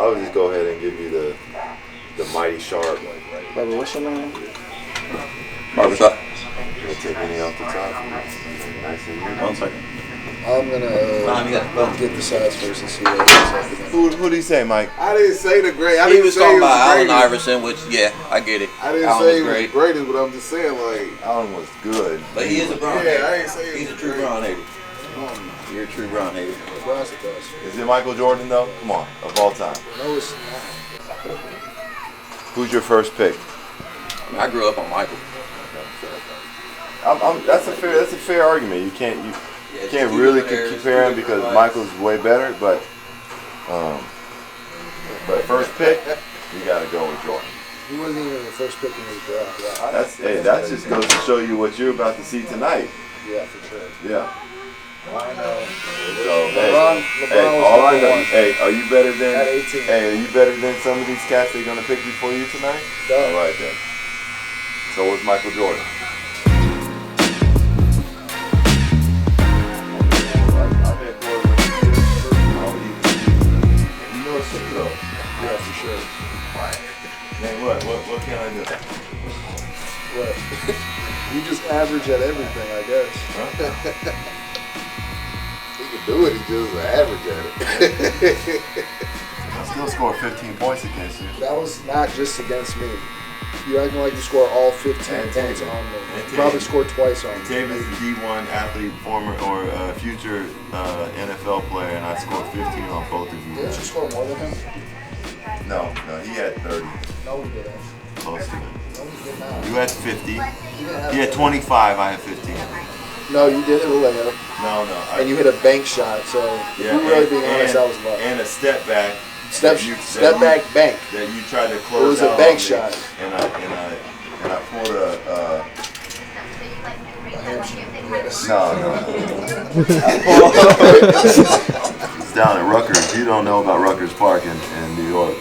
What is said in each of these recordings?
I would just go ahead and give you the mighty sharp. Baby, what's your name? Barbershop. We'll take any off the top. Nice and neat. 1 second. I'm gonna get the size first and see what it looks like. Who did he say, Mike? I didn't say the great. He was talking about Allen Iverson, which, yeah, I get it. I didn't Allen say he was was great. the greatest, but I'm just saying, like. Allen was good. But he is a Brown Yeah, hater. I ain't saying He's a true Brown hater. You're a true Brown hater. LeBron's the best. Is it Michael Jordan, though? Come on, of all time. No, it's not. Who's your first pick? I mean, I grew up on Michael. That's a fair argument. You can't really compare him because Michael's way better, but first pick, you got to go with Jordan. He wasn't even the first pick in his draft. That just goes to show you what you're about to see tonight. Yeah, for sure. Yeah. I know. So, LeBron all I know. was Hey, are you better than? at 18. Hey, are you better than some of these cats they're gonna pick before you tonight? No. All right then. So was Michael Jordan. Yeah, for sure. Man, what can I do? What? You just average at everything, I guess. He can do it, he just average at it. I still scored 15 points against you. That was not just against me. You acting like you score all 15 And points Tatum. on me. And You probably Tatum. scored twice on me. Tatum's a D1 athlete, former or future NFL player, and I scored 15 on both of you. Didn't you score more than him? No, he had 30. No, he didn't. Close to it. No, he did not. You had 50. You didn't have He had 25, I had 15. No, you did hit a layup, No. and you hit a bank shot. So, if Yeah, you're really being honest, that was luck. And a step back. Step back bank. That you tried to close It was a out bank on me, shot. And I pulled a Yes. no. It's down at Rutgers. You don't know about Rutgers Park in New York.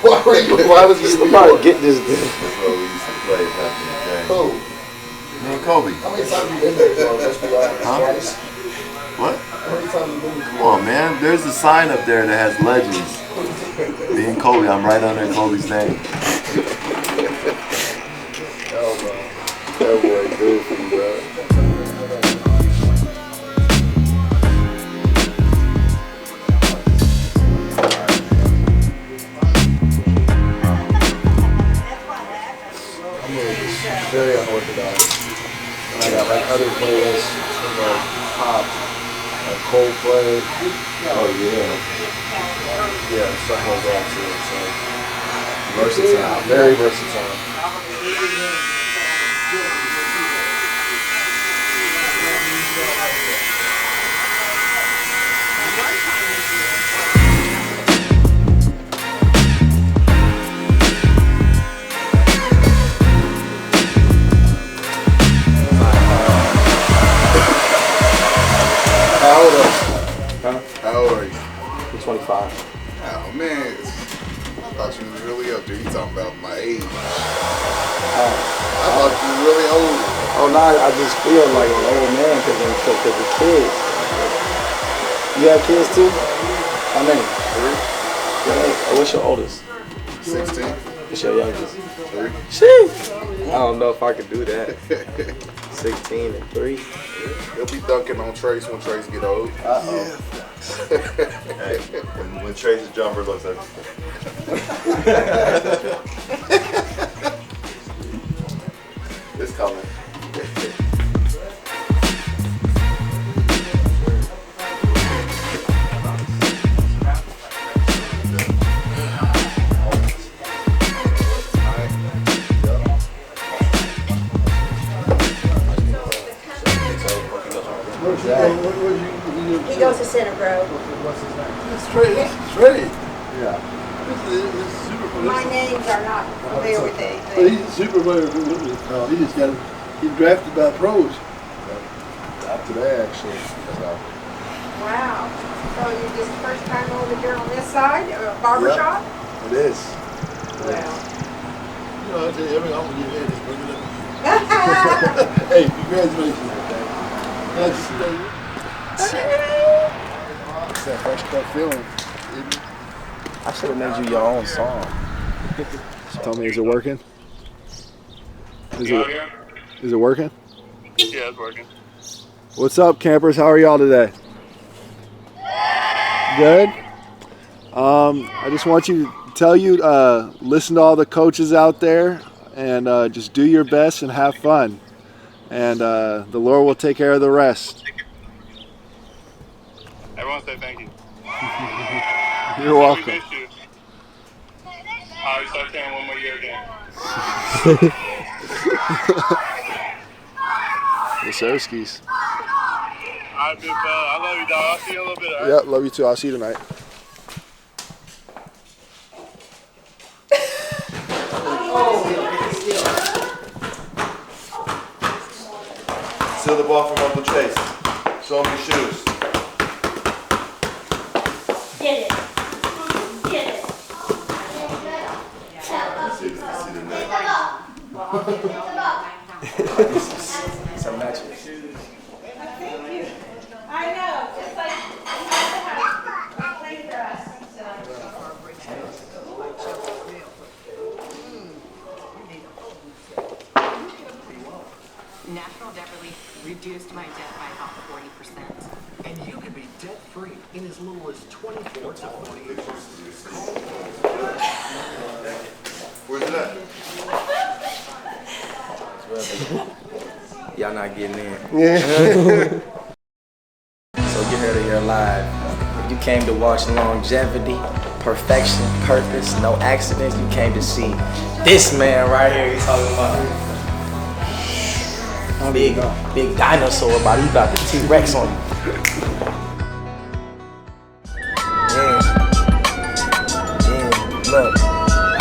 Why was you about getting this? That's where we used to play back in the day. Oh, Me and Kobe. how many times have you been there, bro? Let's be honest. Huh? Twice? What? How many times have you been there? Come on, man. There's a sign up there that has legends. Me and Kobe. I'm right under Kobe's name. Oh, bro. That boy goofy, bro. Very unorthodox. And I got like other playlists like pop, like Coldplay. Oh yeah. Yeah, stuff like that too. It's like versatile, very versatile. How old are you? Huh? How old are you? I'm 25. Oh man, I thought you was really up there. You talking about my age? I thought you were really old. Oh no, I just feel like an old man because of the kids. You have kids too? How many? 3. What's your oldest? 16. What's your youngest? 3. Sheesh. I don't know if I could do that. 16 and 3. He'll be dunking on Trayce when Trayce get old. Uh-oh. Hey, when Trayce's jumper looks like it's coming. He goes to Center Grove. Trey. Yeah. This is super My names are not familiar with But anything. he's a super player. He just got he's drafted by pros. Not today, actually. So. Wow. So you're just the first time over here on this side, barbershop? It is. Wow. You know, I tell you, every I'm gonna get this, bring it up. Hey, congratulations. That's It's that fresh cut feeling. I should have made you your own song. Tell me, is it working? Is it working? Yeah, it's working. What's up, campers? How are y'all today? Good. I just want you to tell you, listen to all the coaches out there, and just do your best and have fun. And the Lord will take care of the rest. Everyone say thank you. You're welcome. We missed you. I'll start saying one more year again. The Sirskis. All right, big fella. I love you, dog. I'll see you in a little bit, all right? Yep, love you too. I'll see you tonight. Steal the ball from Uncle Trayce. Show him your shoes. Get it. Get it. See the net. Some matches. Thank you. I know, just like you have to have a play for us. National Debt Relief reduced my debt by about 40%. And you can be debt-free in as little as 24 to 48 hours. Where's it at? Y'all not getting in. So get her to your live. If you came to watch longevity, perfection, purpose, no accidents, you came to see this man right here. He's talking about big dinosaur body. He about to T-Rex on you. Yeah, look.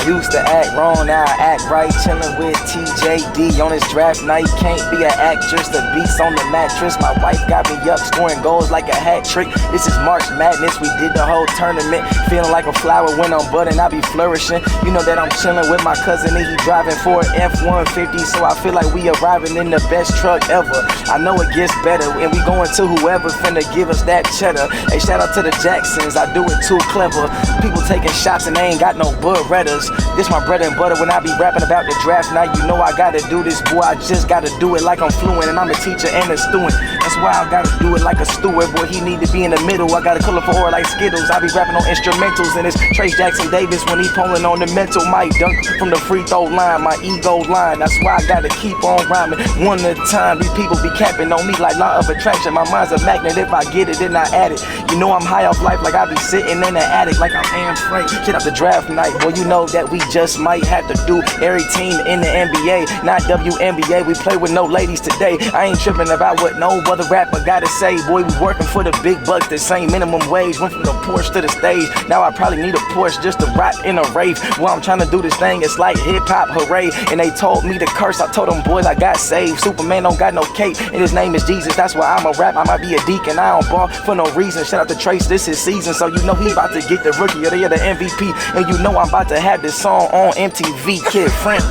I used to act wrong, now I act right. Chillin' with TJD on his draft night. Can't be an actress, the beats on the mattress. My wife got me up, scoring goals like a hat trick. This is March Madness, we did the whole tournament. Feeling like a flower when I'm budding, I be flourishing. You know that I'm chillin' with my cousin and he driving for an F-150. So I feel like we arriving in the best truck ever. I know it gets better, and we going to whoever finna give us that cheddar. Hey, shout out to the Jacksons, I do it too clever. People taking shots and they ain't got no Berettas. This my bread and butter when I be rapping about the draft night. You know I gotta do this, boy, I just gotta do it like I'm fluent. And I'm a teacher and a student. That's why I gotta do it like a steward. Boy, he need to be in the middle. I gotta colorful aura like Skittles. I be rapping on instrumentals, and it's Trayce Jackson Davis when he pulling on the mental. Might dunk from the free throw line, my ego line. That's why I gotta keep on rhyming one at a time. These people be capping on me like law of attraction. My mind's a magnet. If I get it, then I add it. You know I'm high off life like I be sitting in the attic like I'm Anne Frank. Shit up the draft night. Boy, you know that we just might have to do every team in the NBA, not WNBA. We play with no ladies today. I ain't tripping about what no other rapper gotta say. Boy, we working for the big bucks, the same minimum wage. Went from the Porsche to the stage. Now I probably need a Porsche just to rap in a rave. While I'm trying to do this thing, it's like hip hop, hooray. And they told me to curse. I told them boys I got saved. Superman don't got no cape, and his name is Jesus. That's why I'm a rap. I might be a deacon. I don't ball for no reason. Shout out to Trayce, this is season. So you know he about to get the rookie of the year, the MVP. And you know I'm about to have this song on MTV, kid friendly.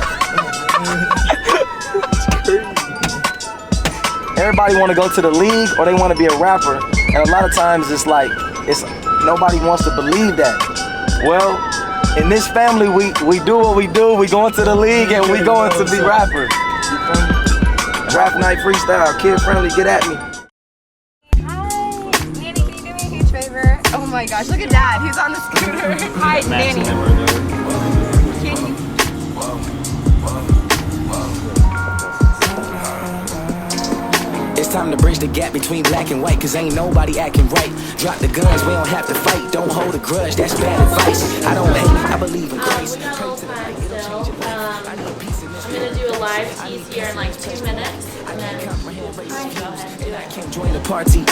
Everybody want to go to the league or they want to be a rapper, and a lot of times it's like nobody wants to believe that. Well, in this family we do what we do. We going to the league and we going to be rappers. Draft night freestyle, kid friendly. Get at me. Hi, Nanny, can you do me a huge favor? Oh my gosh, look at Dad, who's on the scooter. Hi, Nanny. Can you? It's time to bridge the gap between black and white, cause ain't nobody acting right. Drop the guns, we don't have to fight. Don't hold a grudge, that's bad advice. I don't hate, I believe in grace. We got a little time still. I'm gonna do a live tease here in like 2 minutes, and then we'll go ahead and do it. Can't join the party.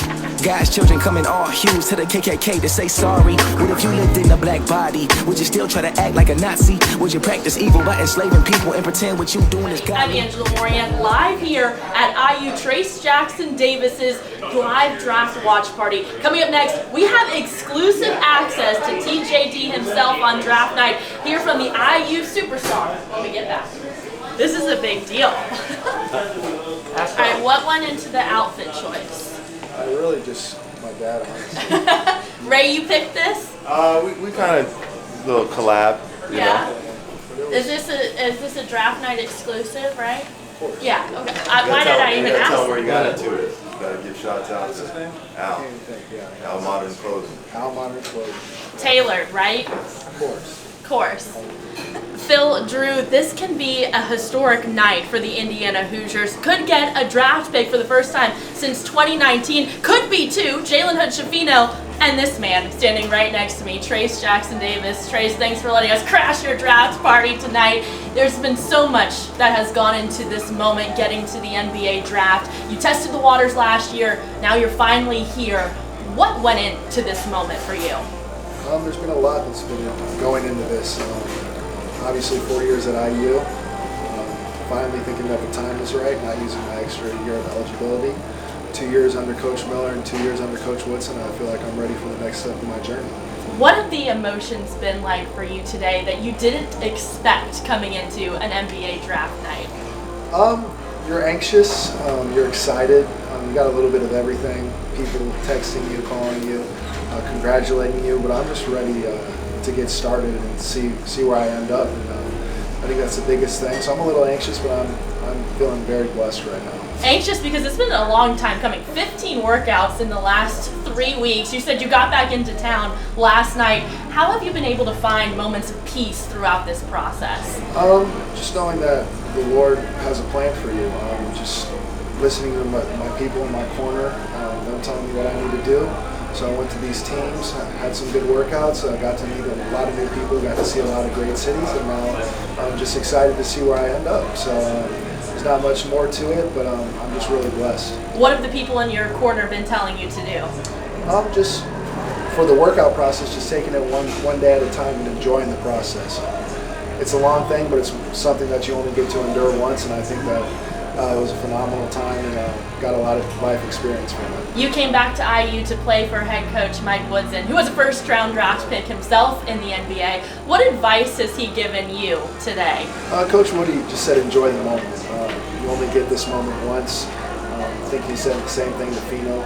God's children come in all hues to the KKK to say sorry. What if you lived in a black body? Would you still try to act like a Nazi? Would you practice evil by enslaving people and pretend what you doing is God? I'm Angela Moran, live here at IU Trayce Jackson Davis's live draft watch party. Coming up next, we have exclusive access to TJD himself on draft night here from the IU superstar when we get back. This is a big deal. All right, what went into the outfit choice? Really just my dad, honestly. Ray, you picked this? We kind of little collab. You know? Is this a draft night exclusive, right? Of course. Yeah. Okay. Why did I even ask? Tell where your attitude is. You gotta give shots out to Al. Al Modern Clothing. Al Modern Clothing. Tailored, right? Of course. Of course. Phil, Drew, this can be a historic night for the Indiana Hoosiers. Could get a draft pick for the first time since 2019. Could be too. Jalen Hood-Schifino and this man standing right next to me, Trayce Jackson Davis. Trayce, thanks for letting us crash your draft party tonight. There's been so much that has gone into this moment, getting to the NBA draft. You tested the waters last year. Now you're finally here. What went into this moment for you? There's been a lot that's been going into this. Obviously 4 years at IU, finally thinking that the time is right, not using my extra year of eligibility. 2 years under Coach Miller and 2 years under Coach Woodson, I feel like I'm ready for the next step in my journey. What have the emotions been like for you today that you didn't expect coming into an NBA draft night? You're anxious, you're excited, you got a little bit of everything, people texting you, calling you, congratulating you, but I'm just ready to get started and see where I end up. And I think that's the biggest thing. So I'm a little anxious, but I'm feeling very blessed right now. Anxious because it's been a long time coming. 15 workouts in the last 3 weeks. You said you got back into town last night. How have you been able to find moments of peace throughout this process? Just knowing that the Lord has a plan for you. Just listening to my people in my corner, them telling me what I need to do. So I went to these teams, had some good workouts, got to meet a lot of new people, got to see a lot of great cities, and now I'm just excited to see where I end up. So there's not much more to it, but I'm just really blessed. What have the people in your corner been telling you to do? Just for the workout process, just taking it one day at a time and enjoying the process. It's a long thing, but it's something that you only get to endure once, and I think that it was a phenomenal time and got a lot of life experience from it. You came back to IU to play for head coach Mike Woodson, who was a first-round draft pick himself in the NBA. What advice has he given you today? Coach Woody just said enjoy the moment. You only get this moment once. I think he said the same thing to Fino.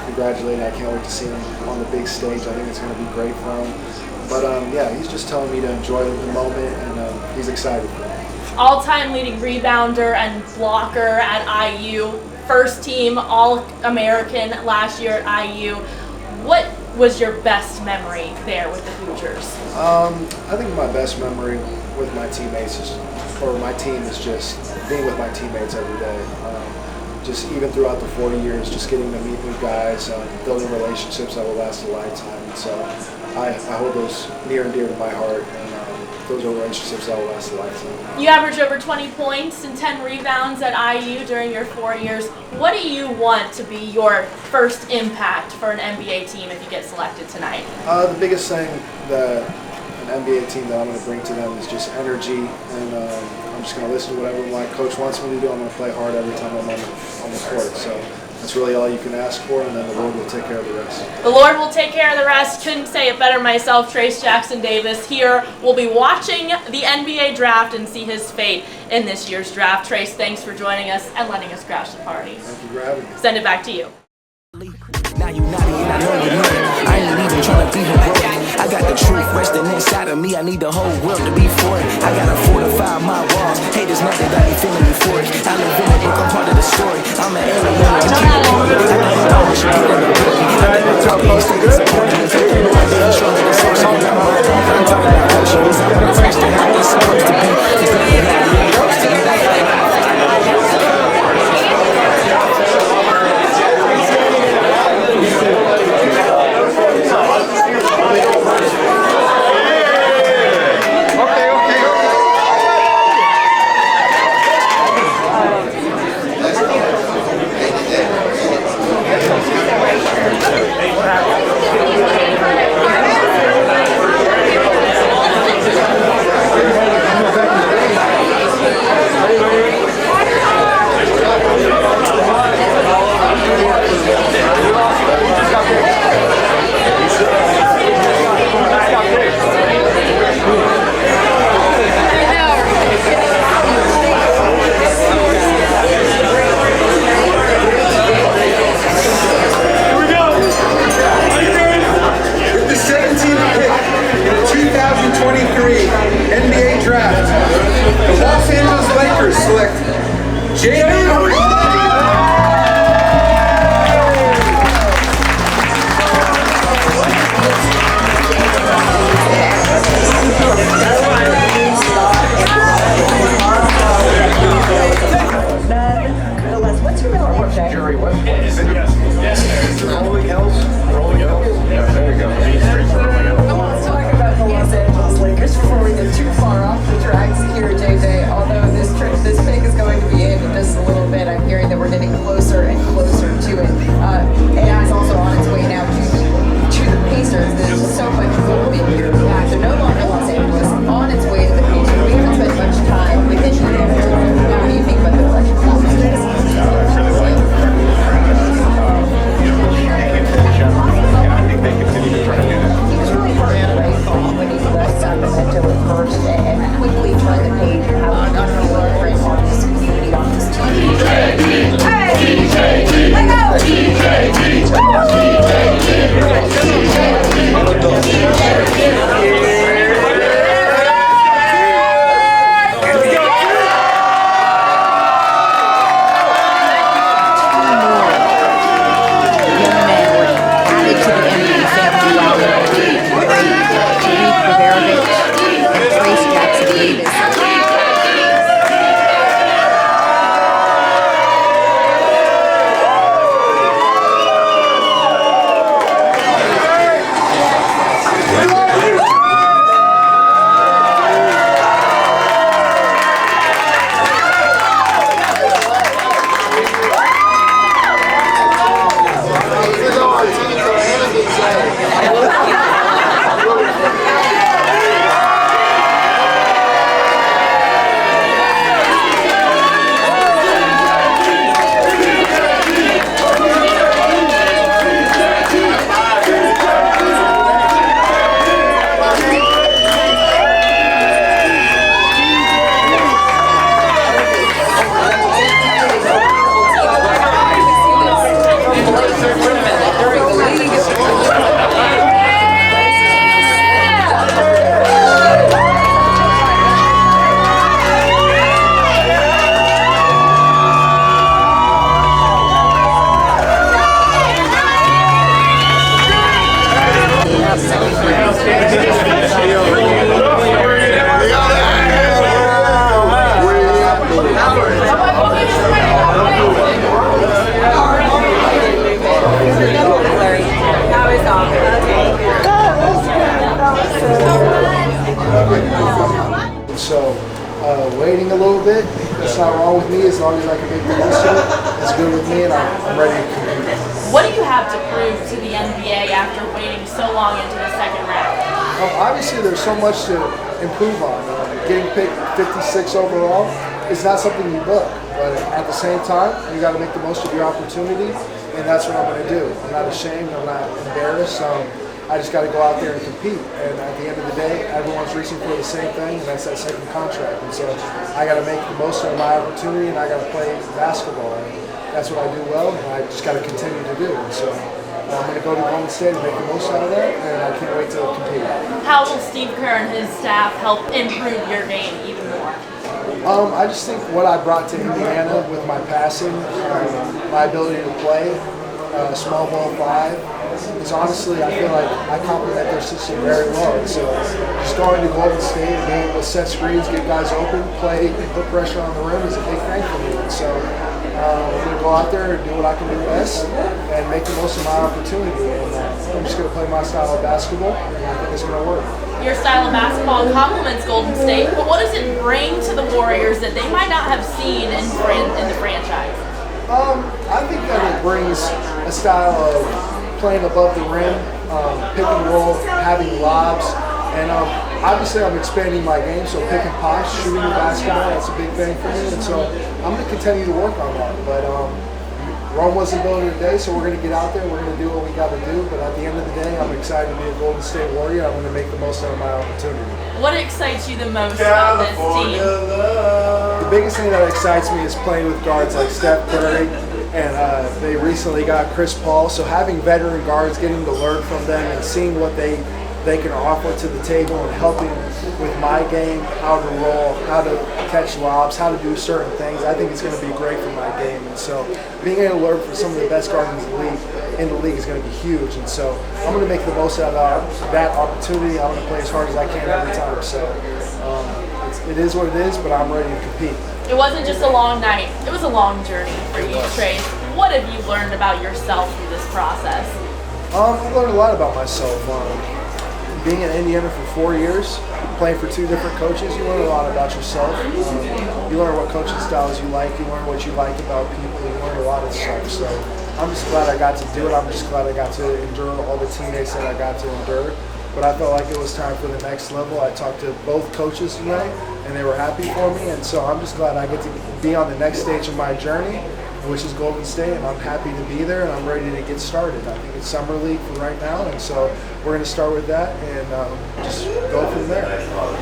Congratulating. I can't wait to see him on the big stage. I think it's going to be great for him. But yeah, he's just telling me to enjoy the moment, and he's excited for me. All-time leading rebounder and blocker at IU, first team All-American last year at IU. What was your best memory there with the Hoosiers? I think my best memory with my teammates my team is just being with my teammates every day. Just even throughout the 4 years, just getting to meet new guys, building relationships that will last a lifetime. And so I hold those near and dear to my heart. Those are relationships that will last a lifetime. You averaged over 20 points and 10 rebounds at IU during your 4 years. What do you want to be your first impact for an NBA team if you get selected tonight? The biggest thing that an NBA team that I'm going to bring to them is just energy, and I'm just going to listen to whatever my coach wants me to do. I'm going to play hard every time I'm on the court. So that's really all you can ask for, and then the Lord will take care of the rest. The Lord will take care of the rest. Couldn't say it better myself. Trayce Jackson Davis here. We'll be watching the NBA draft and see his fate in this year's draft. Trayce, thanks for joining us and letting us crash the party. Thank you for having me. Send it back to you. Now you naughty and I know you know it. I ain't even tryna be heroic. I got the truth resting inside of me. I need the whole world to be for it. I gotta fortify my walls. Haters never got me feeling euphoric. I live in it, I'm part of the story. I'm an alien, I keep it going. I never know what you get in the book. I never talk to you, stay disappointed. I know I'm being strong in the section. I'm talking about emotions. I'm gonna touch the how it's supposed to be. Cause they ain't not really close to me. And so waiting a little bit, it's not wrong with me as long as I can make the most of it. It's good with me, and I'm ready to compete. What do you have to prove to the NBA after waiting so long into the second round? Obviously, there's so much to improve on. Getting picked 56 overall is not something you book, but at the same time, you got to make the most of your opportunity, and that's what I'm going to do. I'm not ashamed. I'm not embarrassed. I just got to go out there and compete. And at the end of the day, everyone's reaching for the same thing, and that's that second contract. And so I got to make the most of my opportunity, and I got to play basketball. And that's what I do well, and I just got to continue to do. And so I'm going to go to Golden State and make the most out of that, and I can't wait to compete. How will Steve Kerr and his staff help improve your game even more? I just think what I brought to Indiana with my passing, my ability to play small ball 5, is honestly, I feel like I complement their system very well. And so just going to Golden State and being able to set screens, get guys open, play, and put pressure on the rim is a big thing for me. And so I'm going to go out there and do what I can do best and make the most of my opportunity. And I'm just going to play my style of basketball, and I think it's going to work. Your style of basketball complements Golden State, but what does it bring to the Warriors that they might not have seen in the franchise? I think that it brings a style of playing above the rim, pick and roll, having lobs, and obviously I'm expanding my game, so pick and pop, shooting the basketball, that's a big thing for me, and so I'm going to continue to work on that. But Rome wasn't built today, so we're going to get out there, we're going to do what we got to do, but at the end of the day, I'm excited to be a Golden State Warrior. I'm going to make the most out of my opportunity. What excites you the most about this team? The biggest thing that excites me is playing with guards like Steph Curry, and they recently got Chris Paul, so having veteran guards, getting to learn from them and seeing what they can offer to the table and helping with my game, how to roll, how to catch lobs, how to do certain things. I think it's going to be great for my game, and so being able to learn from some of the best guards in the league is going to be huge. And so I'm going to make the most out of that opportunity. I'm going to play as hard as I can every time. So it is what it is, but I'm ready to compete. It wasn't just a long night, it was a long journey for you, Trayce. What have you learned about yourself through this process? I've learned a lot about myself. Being in Indiana for 4 years, playing for 2 different coaches, you learn a lot about yourself. You learn what coaching styles you like, you learn what you like about people, you learn a lot of stuff. So I'm just glad I got to do it. I'm just glad I got to endure all the teammates that I got to endure. But I felt like it was time for the next level. I talked to both coaches tonight, and they were happy for me. And so I'm just glad I get to be on the next stage of my journey, which is Golden State, and I'm happy to be there, and I'm ready to get started. I think it's Summer League for right now, and so we're going to start with that and just go from there.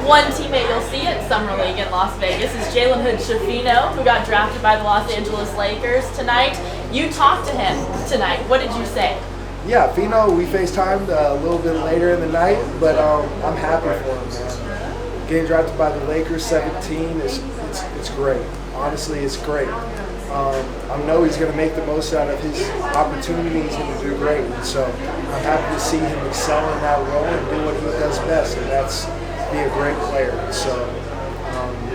One teammate you'll see at Summer League in Las Vegas is Jalen Hood-Schifino, who got drafted by the Los Angeles Lakers tonight. You talked to him tonight. What did you say? Yeah, Fino, we FaceTimed a little bit later in the night, but I'm happy for him, man. Getting drafted by the Lakers, 17, it's great. Honestly, it's great. I know he's going to make the most out of his opportunity. He's going to do great. And so I'm happy to see him excel in that role and do what he does best, and that's be a great player. And so,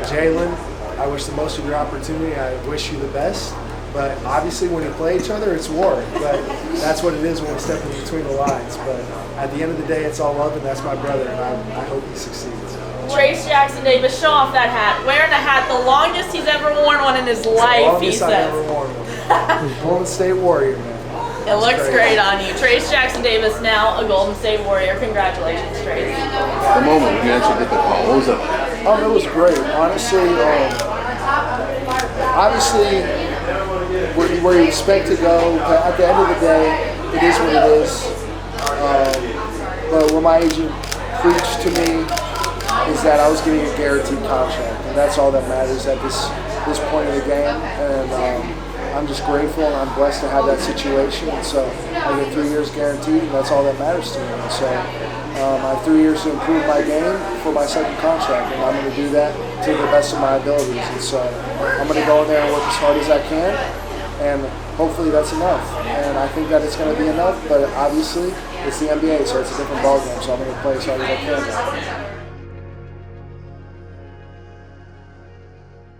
Jalen, I wish the most of your opportunity. I wish you the best. But obviously when we play each other, it's war. But that's what it is when we step in between the lines. But at the end of the day, it's all love, and that's my brother, and I hope he succeeds. Trayce Jackson-Davis, show off that hat. Wearing a hat, the longest he's ever worn one in his life, he says. I've ever worn one. Golden State Warrior, man. It looks great on you. Trayce Jackson-Davis, now a Golden State Warrior. Congratulations, Trayce. The moment when you actually get the call, what was up? It was great. Honestly, obviously, where you expect to go, but at the end of the day, it is what it is. But what my agent preached to me is that I was getting a guaranteed contract, and that's all that matters at this point of the game. And I'm just grateful, and I'm blessed to have that situation. And so I get 3 years guaranteed, and that's all that matters to me. And so I have 3 years to improve my game for my second contract, and I'm going to do that to the best of my abilities. And so I'm going to go in there and work as hard as I can, and hopefully that's enough. And I think that it's going to be enough, but obviously it's the NBA, so it's a different ballgame, so I'm going to play as hard as I can.